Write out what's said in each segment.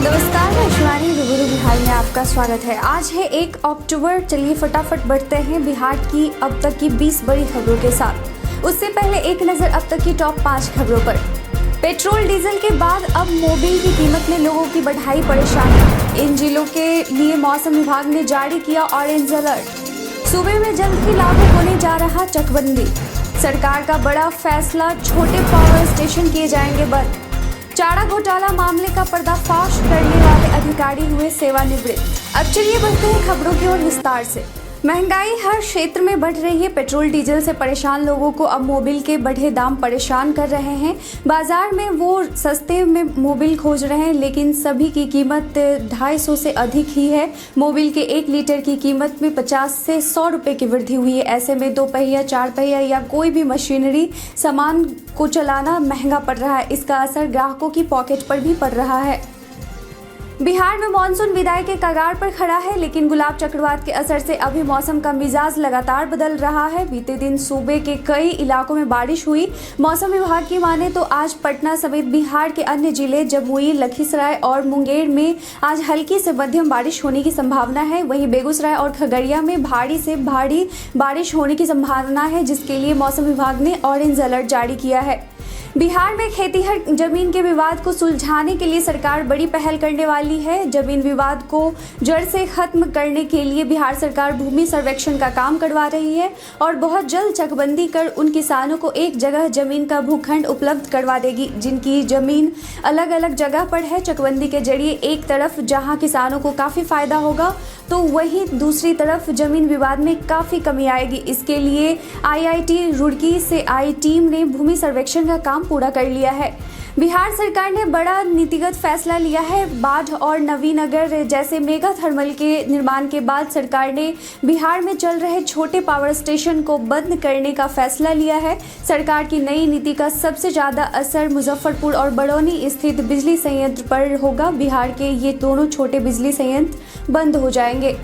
नमस्कार, मैं शिवानी रूबरू बिहार में आपका स्वागत है। आज है 1 अक्टूबर। चलिए फटाफट बढ़ते हैं बिहार की अब तक की 20 बड़ी खबरों के साथ। उससे पहले एक नज़र अब तक की टॉप 5 खबरों पर। पेट्रोल डीजल के बाद अब मोबिल की कीमत ने लोगों की बढ़ाई परेशानी। इन जिलों के लिए मौसम विभाग ने जारी किया ऑरेंज अलर्ट। सूबे में जल्द ही लागू होने जा रहा चकबंदी। सरकार का बड़ा फैसला, छोटे पावर स्टेशन किए जाएंगे बंद। चारा घोटाला मामले का पर्दाफाश करने वाले अधिकारी हुए सेवानिवृत्त। अब चलिए बढ़ते हैं खबरों की ओर विस्तार से। महंगाई हर क्षेत्र में बढ़ रही है। पेट्रोल डीजल से परेशान लोगों को अब मोबिल के बढ़े दाम परेशान कर रहे हैं। बाजार में वो सस्ते में मोबिल खोज रहे हैं, लेकिन सभी की कीमत 250 से अधिक ही है। मोबिल के 1 लीटर की कीमत में 50 से 100 रुपये की वृद्धि हुई है। ऐसे में 2 पहिया, 4 पहिया या कोई भी मशीनरी सामान को चलाना महंगा पड़ रहा है। इसका असर ग्राहकों की पॉकेट पर भी पड़ रहा है। बिहार में मानसून विदाई के कगार पर खड़ा है, लेकिन गुलाब चक्रवात के असर से अभी मौसम का मिजाज लगातार बदल रहा है। बीते दिन सूबे के कई इलाकों में बारिश हुई। मौसम विभाग की माने तो आज पटना समेत बिहार के अन्य जिले जमुई, लखीसराय और मुंगेर में आज हल्की से मध्यम बारिश होने की संभावना है। वहीं बेगूसराय और खगड़िया में भारी से भारी बारिश होने की संभावना है, जिसके लिए मौसम विभाग ने ऑरेंज अलर्ट जारी किया है। बिहार में खेतीहर जमीन के विवाद को सुलझाने के लिए सरकार बड़ी पहल करने वाली है। जमीन विवाद को जड़ से खत्म करने के लिए बिहार सरकार भूमि सर्वेक्षण का काम करवा रही है और बहुत जल्द चकबंदी कर उन किसानों को एक जगह जमीन का भूखंड उपलब्ध करवा देगी, जिनकी जमीन अलग अलग जगह पर है। चकबंदी के जरिए एक तरफ जहां किसानों को काफ़ी फायदा होगा, तो वहीं दूसरी तरफ जमीन विवाद में काफ़ी कमी आएगी। इसके लिए IIT रुड़की से आई टीम ने भूमि सर्वेक्षण का काम पूरा कर लिया है। बिहार सरकार ने बड़ा नीतिगत फैसला लिया है। बाढ़ और नवीनगर जैसे मेगा थर्मल के निर्माण के बाद सरकार ने बिहार में चल रहे छोटे पावर स्टेशन को बंद करने का फैसला लिया है। सरकार की नई नीति का सबसे ज़्यादा असर मुजफ्फरपुर और बरौनी स्थित बिजली संयंत्र पर होगा। बिहार के ये दोनों छोटे बिजली संयंत्र बंद हो जाएंगे।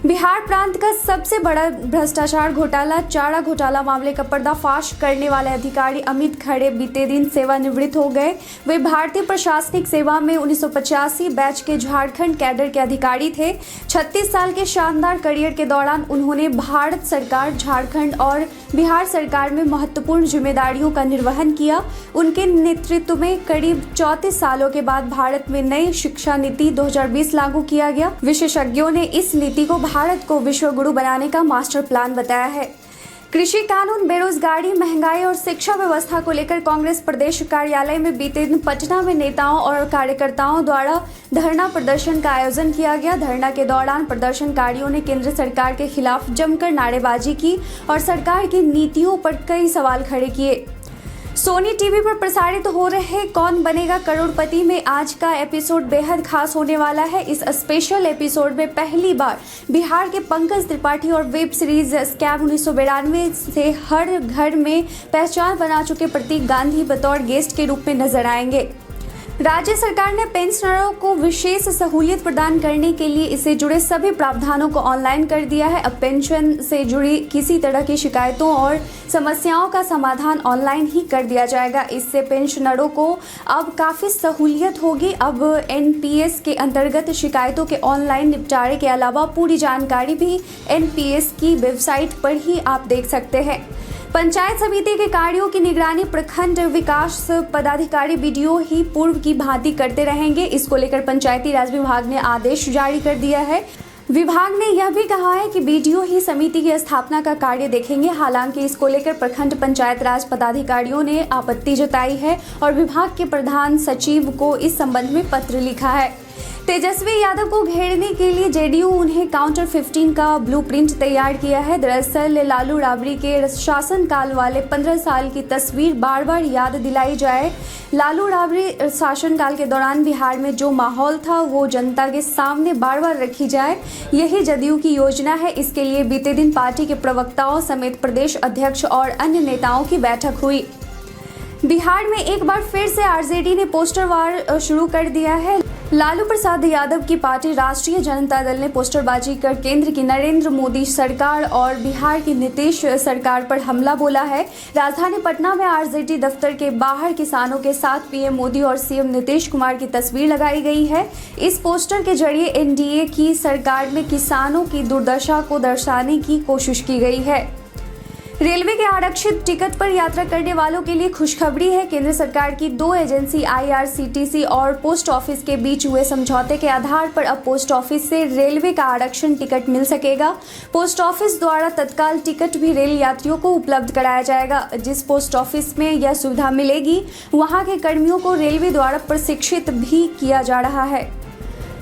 बिहार प्रांत का सबसे बड़ा भ्रष्टाचार घोटाला, चारा घोटाला मामले का पर्दाफाश करने वाले अधिकारी अमित खरे बीते दिन सेवानिवृत्त हो गए। वे भारतीय प्रशासनिक सेवा में 1985 बैच के झारखंड कैडर के अधिकारी थे। 36 साल के शानदार करियर के दौरान उन्होंने भारत सरकार, झारखंड और बिहार सरकार में महत्वपूर्ण जिम्मेदारियों का निर्वहन किया। उनके नेतृत्व में करीब 34 सालों के बाद भारत में नई शिक्षा नीति 2020 लागू किया गया। विशेषज्ञों ने इस नीति को भारत को विश्व गुरु बनाने का मास्टर प्लान बताया है। कृषि कानून, बेरोजगारी, महंगाई और शिक्षा व्यवस्था को लेकर कांग्रेस प्रदेश कार्यालय में बीते दिन पटना में नेताओं और कार्यकर्ताओं द्वारा धरना प्रदर्शन का आयोजन किया गया। धरना के दौरान प्रदर्शनकारियों ने केंद्र सरकार के खिलाफ जमकर नारेबाजी की और सरकार की नीतियों पर कई सवाल खड़े किए। सोनी टीवी पर प्रसारित हो रहे कौन बनेगा करोड़पति में आज का एपिसोड बेहद खास होने वाला है। इस स्पेशल एपिसोड में पहली बार बिहार के पंकज त्रिपाठी और वेब सीरीज स्कैम 1992 से हर घर में पहचान बना चुके प्रतीक गांधी बतौर गेस्ट के रूप में नजर आएंगे। राज्य सरकार ने पेंशनरों को विशेष सहूलियत प्रदान करने के लिए इससे जुड़े सभी प्रावधानों को ऑनलाइन कर दिया है। अब पेंशन से जुड़ी किसी तरह की शिकायतों और समस्याओं का समाधान ऑनलाइन ही कर दिया जाएगा। इससे पेंशनरों को अब काफ़ी सहूलियत होगी। अब NPS के अंतर्गत शिकायतों के ऑनलाइन निपटारे के अलावा पूरी जानकारी भी NPS की वेबसाइट पर ही आप देख सकते हैं। पंचायत समिति के कार्यों की निगरानी प्रखंड विकास पदाधिकारी BDO ही पूर्व की भांति करते रहेंगे। इसको लेकर पंचायती राज विभाग ने आदेश जारी कर दिया है। विभाग ने यह भी कहा है कि BDO ही समिति की स्थापना का कार्य देखेंगे। हालांकि इसको लेकर प्रखंड पंचायत राज पदाधिकारियों ने आपत्ति जताई है और विभाग के प्रधान सचिव को इस संबंध में पत्र लिखा है। तेजस्वी यादव को घेरने के लिए JDU उन्हें काउंटर 15 का ब्लूप्रिंट तैयार किया है। दरअसल लालू राबड़ी के शासनकाल वाले 15 साल की तस्वीर बार बार याद दिलाई जाए। लालू राबड़ी शासनकाल के दौरान बिहार में जो माहौल था वो जनता के सामने बार बार रखी जाए, यही JDU की योजना है। इसके लिए बीते दिन पार्टी के प्रवक्ताओं समेत प्रदेश अध्यक्ष और अन्य नेताओं की बैठक हुई। बिहार में एक बार फिर से RJD ने पोस्टर वार शुरू कर दिया है। लालू प्रसाद यादव की पार्टी राष्ट्रीय जनता दल ने पोस्टरबाजी कर केंद्र की नरेंद्र मोदी सरकार और बिहार की नीतीश सरकार पर हमला बोला है। राजधानी पटना में आरजेडी दफ्तर के बाहर किसानों के साथ पीएम मोदी और सीएम नीतीश कुमार की तस्वीर लगाई गई है। इस पोस्टर के जरिए एनडीए की सरकार में किसानों की दुर्दशा को दर्शाने की कोशिश की गई है। रेलवे के आरक्षित टिकट पर यात्रा करने वालों के लिए खुशखबरी है। केंद्र सरकार की दो एजेंसी आईआरसीटीसी और पोस्ट ऑफिस के बीच हुए समझौते के आधार पर अब पोस्ट ऑफिस से रेलवे का आरक्षण टिकट मिल सकेगा। पोस्ट ऑफिस द्वारा तत्काल टिकट भी रेल यात्रियों को उपलब्ध कराया जाएगा। जिस पोस्ट ऑफिस में यह सुविधा मिलेगी, वहां के कर्मियों को रेलवे द्वारा प्रशिक्षित भी किया जा रहा है।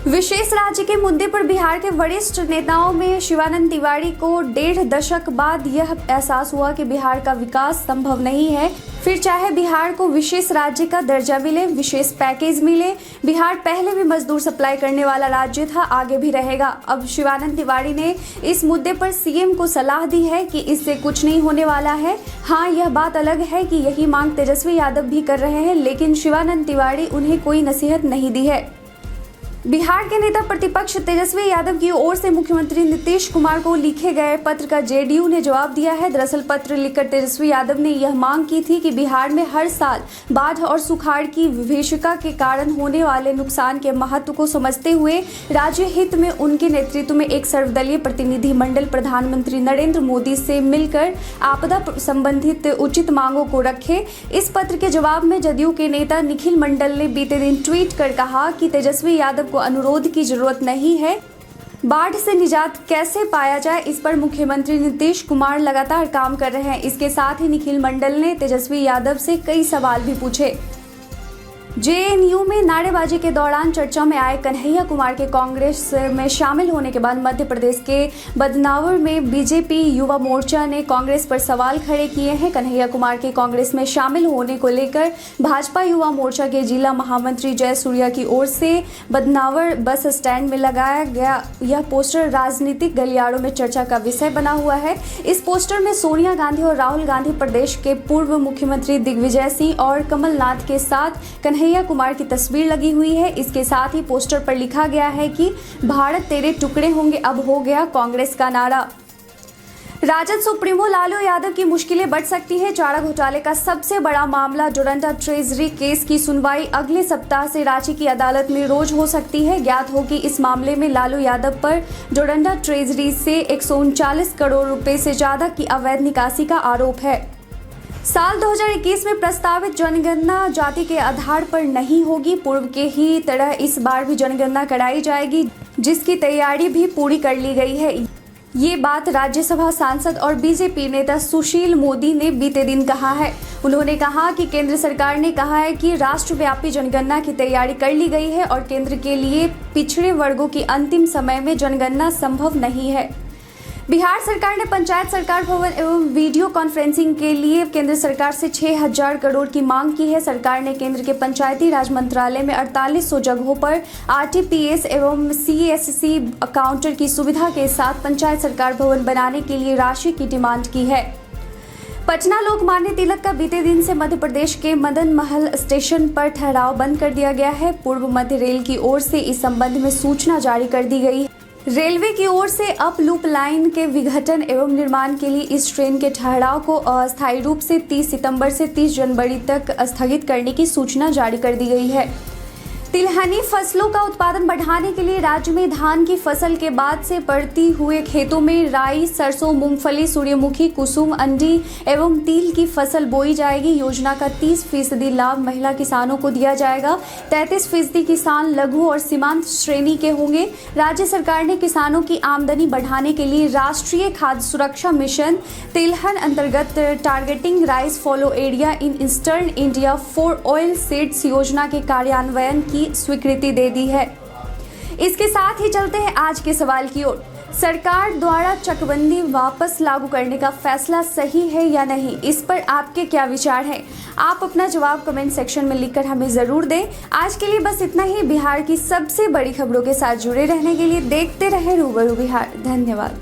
विशेष राज्य के मुद्दे पर बिहार के वरिष्ठ नेताओं में शिवानंद तिवारी को 1.5 दशक बाद यह एहसास हुआ कि बिहार का विकास संभव नहीं है। फिर चाहे बिहार को विशेष राज्य का दर्जा मिले, विशेष पैकेज मिले, बिहार पहले भी मजदूर सप्लाई करने वाला राज्य था, आगे भी रहेगा। अब शिवानंद तिवारी ने इस मुद्दे पर सीएम को सलाह दी है कि इससे कुछ नहीं होने वाला है। हाँ, यह बात अलग है कि यही मांग तेजस्वी यादव भी कर रहे हैं, लेकिन शिवानंद तिवारी उन्हें कोई नसीहत नहीं दी है। बिहार के नेता प्रतिपक्ष तेजस्वी यादव की ओर से मुख्यमंत्री नीतीश कुमार को लिखे गए पत्र का जेडीयू ने जवाब दिया है। दरअसल पत्र लिखकर तेजस्वी यादव ने यह मांग की थी कि बिहार में हर साल बाढ़ और सुखाड़ की विभीषिका के कारण होने वाले नुकसान के महत्व को समझते हुए राज्य हित में उनके नेतृत्व में एक सर्वदलीय प्रतिनिधि मंडल प्रधानमंत्री नरेंद्र मोदी से मिलकर आपदा संबंधित उचित मांगों को रखे। इस पत्र के जवाब में जदयू के नेता निखिल मंडल ने बीते दिन ट्वीट कर कहा कि तेजस्वी यादव अनुरोध की जरूरत नहीं है। बाढ़ से निजात कैसे पाया जाए, इस पर मुख्यमंत्री नीतीश कुमार लगातार काम कर रहे हैं। इसके साथ ही निखिल मंडल ने तेजस्वी यादव से कई सवाल भी पूछे। जेएनयू में नारेबाजी के दौरान चर्चा में आए कन्हैया कुमार के कांग्रेस में शामिल होने के बाद मध्य प्रदेश के बदनावर में बीजेपी युवा मोर्चा ने कांग्रेस पर सवाल खड़े किए हैं। कन्हैया कुमार के कांग्रेस में शामिल होने को लेकर भाजपा युवा मोर्चा के जिला महामंत्री जय सूर्या की ओर से बदनावर बस स्टैंड में लगाया गया यह पोस्टर राजनीतिक गलियारों में चर्चा का विषय बना हुआ है। इस पोस्टर में सोनिया गांधी और राहुल गांधी, प्रदेश के पूर्व मुख्यमंत्री दिग्विजय सिंह और कमलनाथ के साथ कन्हैया कुमार की तस्वीर लगी हुई है। इसके साथ ही पोस्टर पर लिखा गया है कि भारत तेरे टुकड़े होंगे अब हो गया कांग्रेस का नारा। राजद सुप्रीमो लालू यादव की मुश्किलें बढ़ सकती हैं। चारा घोटाले का सबसे बड़ा मामला डोरंडा ट्रेजरी केस की सुनवाई अगले सप्ताह से रांची की अदालत में रोज हो सकती है। ज्ञात हो कि इस मामले में लालू यादव पर डोरंडा ट्रेजरी से 139 करोड़ रुपए से ज्यादा की अवैध निकासी का आरोप है। साल 2021 में प्रस्तावित जनगणना जाति के आधार पर नहीं होगी। पूर्व के ही तरह इस बार भी जनगणना कराई जाएगी, जिसकी तैयारी भी पूरी कर ली गई है। ये बात राज्यसभा सांसद और बीजेपी नेता सुशील मोदी ने बीते दिन कहा है। उन्होंने कहा कि केंद्र सरकार ने कहा है कि राष्ट्रव्यापी जनगणना की तैयारी कर ली गई है और केंद्र के लिए पिछड़े वर्गों की अंतिम समय में जनगणना संभव नहीं है। बिहार सरकार ने पंचायत सरकार भवन एवं वीडियो कॉन्फ्रेंसिंग के लिए केंद्र सरकार से 6000 करोड़ की मांग की है। सरकार ने केंद्र के पंचायती राज मंत्रालय में 4800 जगहों पर आरटीपीएस एवं सीएससी काउंटर की सुविधा के साथ पंचायत सरकार भवन बनाने के लिए राशि की डिमांड की है। पटना लोकमान्य तिलक का बीते दिन से मध्य प्रदेश के मदन महल स्टेशन पर ठहराव बंद कर दिया गया है। पूर्व मध्य रेल की ओर से इस संबंध में सूचना जारी कर दी गई है। रेलवे की ओर से अप लूप लाइन के विघटन एवं निर्माण के लिए इस ट्रेन के ठहराव को अस्थायी रूप से 30 सितंबर से 30 जनवरी तक स्थगित करने की सूचना जारी कर दी गई है। तिलहनी फसलों का उत्पादन बढ़ाने के लिए राज्य में धान की फसल के बाद से बढ़ती हुए खेतों में राई, सरसों, मूंगफली, सूर्यमुखी, कुसुम, अंडी एवं तिल की फसल बोई जाएगी। योजना का 30% लाभ महिला किसानों को दिया जाएगा। 33% किसान लघु और सीमांत श्रेणी के होंगे। राज्य सरकार ने किसानों की आमदनी बढ़ाने के लिए राष्ट्रीय खाद्य सुरक्षा मिशन तिलहन अंतर्गत targeting rice follow area in eastern India for oil seeds योजना के कार्यान्वयन की स्वीकृति दे दी है। इसके साथ ही चलते हैं आज के सवाल की ओर। सरकार द्वारा चकबंदी वापस लागू करने का फैसला सही है या नहीं, इस पर आपके क्या विचार हैं? आप अपना जवाब कमेंट सेक्शन में लिखकर हमें जरूर दें। आज के लिए बस इतना ही। बिहार की सबसे बड़ी खबरों के साथ जुड़े रहने के लिए देखते रहें रूबरू बिहार। धन्यवाद।